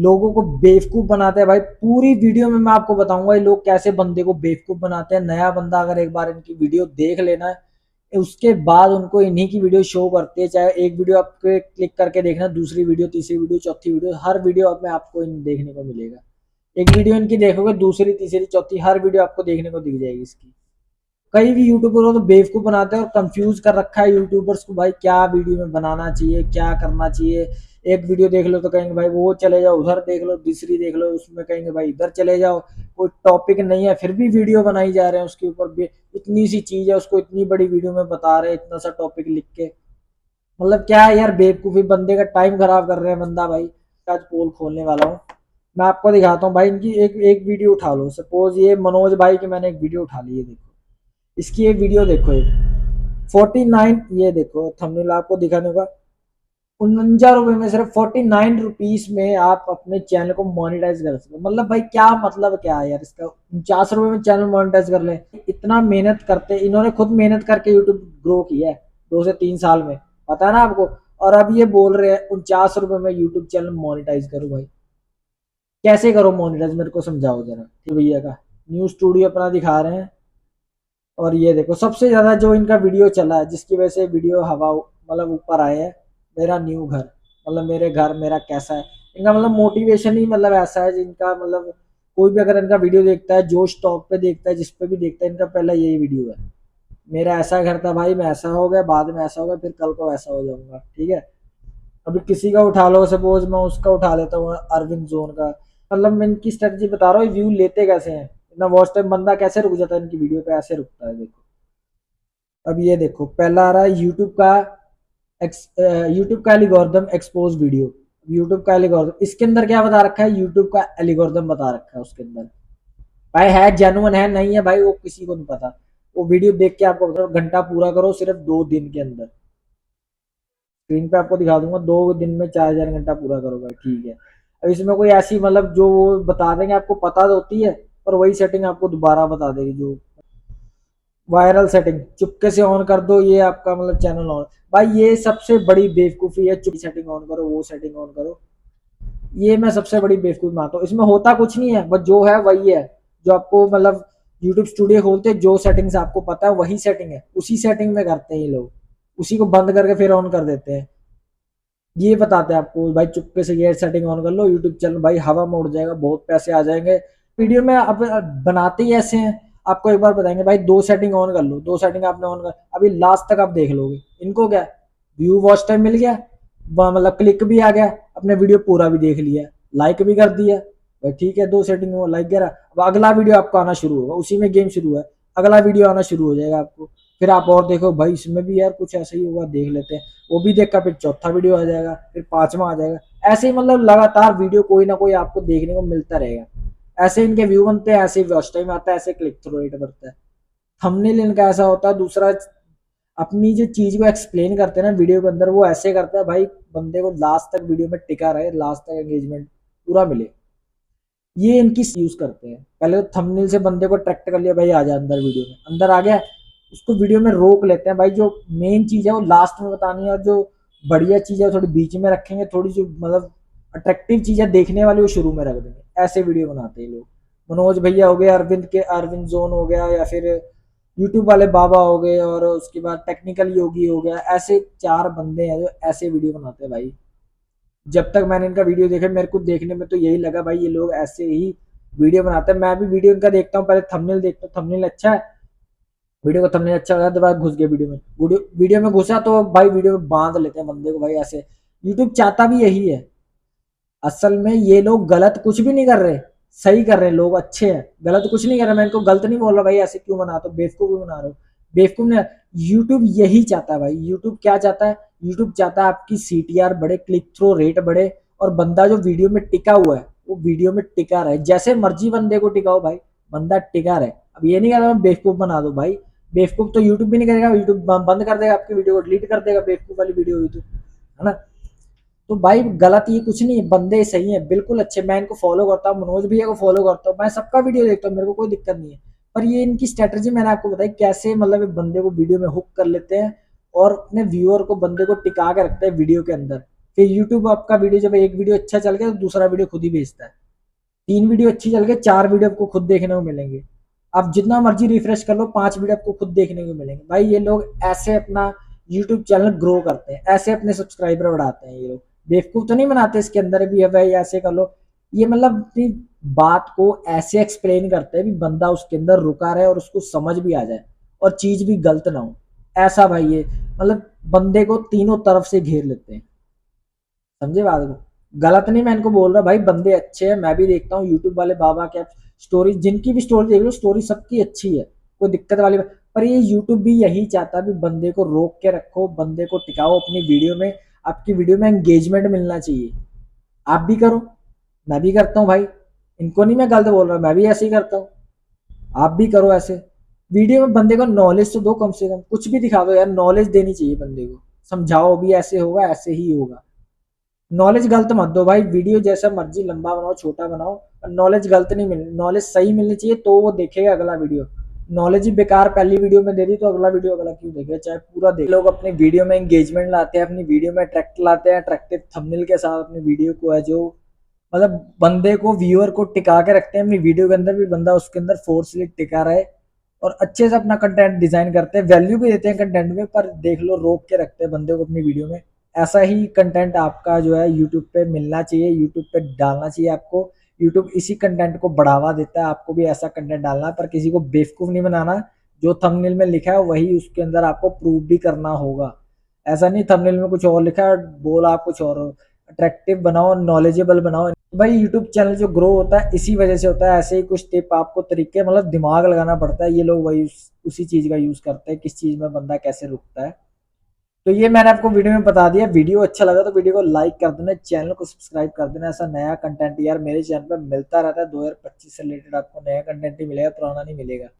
लोगों को बेवकूफ बनाते हैं भाई। पूरी वीडियो में मैं आपको बताऊंगा ये लोग कैसे बंदे को बेवकूफ बनाते हैं। नया बंदा अगर एक बार इनकी वीडियो देख लेना है, उसके बाद उनको इन्हीं की वीडियो शो करती है। चाहे एक वीडियो आप क्लिक करके देखना, दूसरी वीडियो, तीसरी वीडियो, चौथी वीडियो, हर वीडियो में आपको इन देखने को मिलेगा। एक वीडियो इनकी देखोगे, दूसरी, तीसरी, चौथी, हर वीडियो आपको देखने को दिख जाएगी इसकी। कई भी यूट्यूबर को तो बेवकूफ बनाते हैं और कंफ्यूज कर रखा है यूट्यूबर्स को भाई, क्या वीडियो में बनाना चाहिए, क्या करना चाहिए। एक वीडियो देख लो तो कहेंगे भाई वो चले जाओ उधर देख लो, दूसरी देख लो उसमें कहेंगे भाई इधर चले जाओ। कोई टॉपिक नहीं है फिर भी वीडियो बनाई जा रहे हैं उसके ऊपर भी। इतनी सी चीज है उसको इतनी बड़ी वीडियो में बता रहे हैं, इतना सा टॉपिक लिख के। मतलब क्या है यार, बेवकूफी, बंदे का टाइम खराब कर रहे हैं बंदा भाई। आज पोल खोलने वाला हूँ, मैं आपको दिखाता हूँ भाई। इनकी एक एक वीडियो उठा लो, सपोज ये मनोज भाई की मैंने एक वीडियो उठा ली है, देखो इसकी एक वीडियो देखो, एक 49, ये देखो थंबनेल आपको दिखाने का, 49 रुपए में, सिर्फ 49 रुपीज में आप अपने चैनल को मोनेटाइज कर सकते हो। मतलब भाई क्या मतलब क्या है यार इसका, 49 रुपए में चैनल मोनेटाइज कर ले। इतना मेहनत करते, इन्होंने खुद मेहनत करके यूट्यूब ग्रो किया है 2 से 3 साल में, पता है ना आपको। और अब ये बोल रहे हैं 49 रुपए में यूट्यूब चैनल मोनेटाइज करो। भाई कैसे करो मोनेटाइज, मेरे को समझाओ जरा। भैया का न्यू स्टूडियो अपना दिखा रहे हैं, और ये देखो सबसे ज्यादा जो इनका वीडियो चला है, जिसकी वजह से वीडियो हवा मतलब ऊपर आए है, मेरा न्यू घर, मतलब मेरे घर मेरा कैसा है। इनका मतलब मोटिवेशन ही मतलब ऐसा है जिनका मतलब, कोई भी अगर इनका वीडियो देखता है, जोश टॉक पे देखता है, जिस पे भी देखता है, इनका पहला यही वीडियो है, मेरा ऐसा घर था भाई, मैं ऐसा हो गया, बाद में ऐसा हो गया, फिर कल को ऐसा हो जाऊंगा। ठीक है, अभी किसी का उठा लो, सपोज मैं उसका उठा लेता हूँ, अरविंद जोन का। मतलब मैं इनकी स्ट्रेटजी बता रहा हूँ, व्यू लेते कैसे हैं, इतना वॉच टाइम बंदा कैसे रुक जाता है इनकी वीडियो पे, ऐसे रुकता है देखो। अब ये देखो पहला आ रहा है यूट्यूब का यूट्यूब का एल्गोरिदम एक्सपोज वीडियो। यूट्यूब का एल्गोरिदम, इसके अंदर क्या बता रखा है, यूट्यूब का एल्गोरिदम बता रखा है उसके अंदर। भाई है जेन्युइन है नहीं है भाई, वो किसी को नहीं पता। वो वीडियो देख के आपको बता, घंटा पूरा करो सिर्फ 2 दिन के अंदर। स्क्रीन पे आपको दिखा दूंगा, 2 दिन में 4,000 घंटा पूरा करो भाई, ठीक है। अब इसमें कोई ऐसी मतलब जो वो बता देंगे आपको पता तो होती है, पर वही सेटिंग आपको दोबारा बता देगी। जो वायरल सेटिंग चुपके से ऑन कर दो, ये आपका मतलब चैनल ऑन। भाई ये सबसे बड़ी बेवकूफी है, चुप सेटिंग ऑन करो, वो सेटिंग ऑन करो, ये मैं सबसे बड़ी बेवकूफी मानता हूँ। इसमें होता कुछ नहीं है, बस जो है वही है, जो आपको मतलब यूट्यूब स्टूडियो खोलते जो सेटिंग्स आपको पता है वही सेटिंग है, उसी सेटिंग में करते हैं ये लोग, उसी को बंद करके फिर ऑन कर देते हैं। ये बताते हैं आपको भाई चुपके से ये सेटिंग ऑन कर लो, यूट्यूब चैनल भाई हवा में उड़ जाएगा, बहुत पैसे आ जाएंगे। वीडियो में अब बनाते ही ऐसे हैं, आपको एक बार बताएंगे भाई 2 सेटिंग ऑन कर लो, 2 सेटिंग आपने ऑन कर, अभी लास्ट तक आप देख लोगे इनको क्या, व्यू वॉच टाइम मिल गया, मतलब क्लिक भी आ गया, अपने वीडियो पूरा भी देख लिया, लाइक भी कर दिया भाई, ठीक है 2 सेटिंग वो लाइक करा। अब अगला वीडियो आपको आना शुरू होगा, उसी में गेम शुरू है, अगला वीडियो आना शुरू हो जाएगा आपको। फिर आप और देखो भाई इसमें भी यार कुछ ऐसा ही होगा, देख लेते हैं, वो भी देखकर फिर चौथा वीडियो आ जाएगा, फिर पांचवा आ जाएगा। ऐसे ही मतलब लगातार वीडियो कोई ना कोई आपको देखने को मिलता रहेगा। ऐसे इनके व्यू बनते हैं, ऐसे वॉच टाइम आता है, ऐसे क्लिक थ्रू रेट बढ़ता है। थंबनेल इनका ऐसा होता है, दूसरा अपनी जो चीज को एक्सप्लेन करते हैं ना वीडियो के अंदर, वो ऐसे करता है भाई बंदे को लास्ट तक वीडियो में टिका रहे, लास्ट तक एंगेजमेंट पूरा मिले। ये इनकी यूज करते हैं, पहले तो थंबनेल से बंदे को अट्रैक्ट कर लिया भाई, आ जा अंदर, वीडियो में अंदर आ गया, उसको वीडियो में रोक लेते हैं भाई, जो मेन चीज है वो लास्ट में बतानी है, और जो बढ़िया चीज है थोड़ी बीच में रखेंगे, थोड़ी जो मतलब अट्रैक्टिव चीज है देखने वाली वो शुरू में रख देंगे। ऐसे वीडियो बनाते हैं लोग। मनोज भैया हो गए, अरविंद के अरविंद जोन हो गया, या फिर यूट्यूब वाले बाबा हो गए, और उसके बाद टेक्निकल योगी हो गया, ऐसे 4 बंदे हैं जो ऐसे वीडियो बनाते हैं भाई। जब तक मैंने इनका वीडियो देखा, मेरे को देखने में तो यही लगा भाई ये लोग ऐसे ही वीडियो बनाते हैं। मैं भी वीडियो इनका देखता हूँ, पहले थंबनेल देखता हूँ, थंबनेल अच्छा है, वीडियो का थंबनेल अच्छा लगा तो बाद घुस गया वीडियो में, वीडियो में घुसा तो भाई वीडियो में बांध लेते हैं बंदे को भाई ऐसे। यूट्यूब चाहता भी यही है, असल में ये लोग गलत कुछ भी नहीं कर रहे, सही कर रहे हैं, लोग अच्छे हैं, गलत कुछ नहीं कर रहे। मैं इनको गलत नहीं बोल रहा भाई, ऐसे क्यों बनाते हो, बेवकूफ क्यों बना रहे हो, बेवकूफ नहीं। यूट्यूब यही चाहता है भाई, यूट्यूब क्या चाहता है, यूट्यूब चाहता है आपकी सीटीआर बढ़े, क्लिक थ्रू रेट बढ़े, और बंदा जो वीडियो में टिका हुआ है वो वीडियो में टिका रहे, जैसे मर्जी बंदे को टिकाओ भाई, बंदा टिका रहे। अब ये नहीं कहता मैं बेवकूफ बना दो भाई, बेवकूफ तो यूट्यूब भी नहीं करेगा, यूट्यूब बंद कर देगा आपकी वीडियो को, डिलीट कर देगा बेवकूफ वाली वीडियो यूट्यूब, है ना। तो भाई गलत ये कुछ नहीं है, बंदे सही है बिल्कुल अच्छे, मैं इनको फॉलो करता हूँ, मनोज भैया को फॉलो करता हूँ, मैं सबका वीडियो देखता हूँ, मेरे को कोई दिक्कत नहीं है। पर ये इनकी स्ट्रेटजी मैंने आपको बताई कैसे, मतलब एक बंदे को वीडियो में हुक कर लेते हैं और अपने व्यूअर को, बंदे को टिका के रखते हैं वीडियो के अंदर। फिर यूट्यूब आपका वीडियो, जब एक वीडियो अच्छा चल गया तो दूसरा वीडियो खुद ही भेजता है। 3 वीडियो अच्छी चल गई, 4 वीडियो आपको खुद देखने को मिलेंगे। आप जितना मर्ज़ी रिफ्रेश कर लो, 5 वीडियो आपको खुद देखने को मिलेंगे। भाई ये लोग ऐसे अपना यूट्यूब चैनल ग्रो करते हैं, ऐसे अपने सब्सक्राइबर बढ़ाते हैं ये लोग। बेवकूफ़ तो नहीं बनाते इसके अंदर भी है भाई ऐसे कर लो। ये मतलब अपनी बात को ऐसे एक्सप्लेन करते हैं कि बंदा उसके अंदर रुका रहे और उसको समझ भी आ जाए और चीज़ भी गलत ना हो। ऐसा भाई ये मतलब बंदे को तीनों तरफ से घेर लेते हैं। समझे बात को? गलत नहीं मैं इनको बोल रहा भाई, बंदे अच्छे हैं, मैं भी देखता हूँ यूट्यूब वाले बाबा के स्टोरी, जिनकी भी स्टोरी देख लो स्टोरी सबकी अच्छी है, कोई दिक्कत वाली बात। पर ये यूट्यूब भी यही चाहता है कि बंदे को रोक के रखो, बंदे को टिकाओ अपनी वीडियो में। आपकी वीडियो में एंगेजमेंट मिलना चाहिए। आप भी करो, मैं भी करता हूँ भाई, इनको नहीं मैं गलत बोल रहा, मैं भी ऐसे ही करता हूँ। आप भी करो ऐसे। वीडियो में बंदे को नॉलेज तो दो, कम से कम कुछ भी दिखा दो यार, नॉलेज देनी चाहिए बंदे को। समझाओ भी ऐसे होगा, ऐसे ही होगा। नॉलेज गलत मत दो भाई, वीडियो जैसा मर्जी लंबा बनाओ छोटा बनाओ, नॉलेज गलत नहीं मिलनी, नॉलेज सही मिलनी चाहिए तो वो देखेगा अगला वीडियो। नॉलेज ही बेकार पहली वीडियो में दे दी तो अगला वीडियो अगला क्यों देखेगा, चाहे पूरा देख। लोग अपनी वीडियो में एंगेजमेंट लाते हैं, अपनी वीडियो में अट्रैक्ट लाते हैं, अट्रैक्टिव थंबनेल के साथ अपनी वीडियो को है जो मतलब बंदे को, व्यूअर को टिका के रखते हैं अपनी वीडियो के अंदर भी, बंदा उसके अंदर फोर्सली टिका रहे और अच्छे से अपना कंटेंट डिजाइन करते हैं, वैल्यू भी देते हैं कंटेंट में, पर देख लो रोक के रखते हैं बंदे को अपनी वीडियो में। ऐसा ही कंटेंट आपका जो है यूट्यूब पे मिलना चाहिए, यूट्यूब पे डालना चाहिए आपको। यूट्यूब इसी कंटेंट को बढ़ावा देता है, आपको भी ऐसा कंटेंट डालना है, पर किसी को बेवकूफ़ नहीं बनाना। जो थंबनेल में लिखा है वही उसके अंदर आपको प्रूव भी करना होगा। ऐसा नहीं थंबनेल में कुछ और लिखा है, बोला आप कुछ और हो। अट्रैक्टिव बनाओ, नॉलेजेबल बनाओ। भाई यूट्यूब चैनल जो ग्रो होता है इसी वजह से होता है। ऐसे ही कुछ टिप आपको तरीके, मतलब दिमाग लगाना पड़ता है, ये लोग वही उसी चीज़ का यूज़ करते हैं, किस चीज़ में बंदा कैसे रुकता है। तो ये मैंने आपको वीडियो में बता दिया। वीडियो अच्छा लगा तो वीडियो को लाइक कर देना, चैनल को सब्सक्राइब कर देना। ऐसा नया कंटेंट यार मेरे चैनल पर मिलता रहता है, 2025 से रिलेटेड आपको नया कंटेंट ही मिलेगा, पुराना नहीं मिलेगा।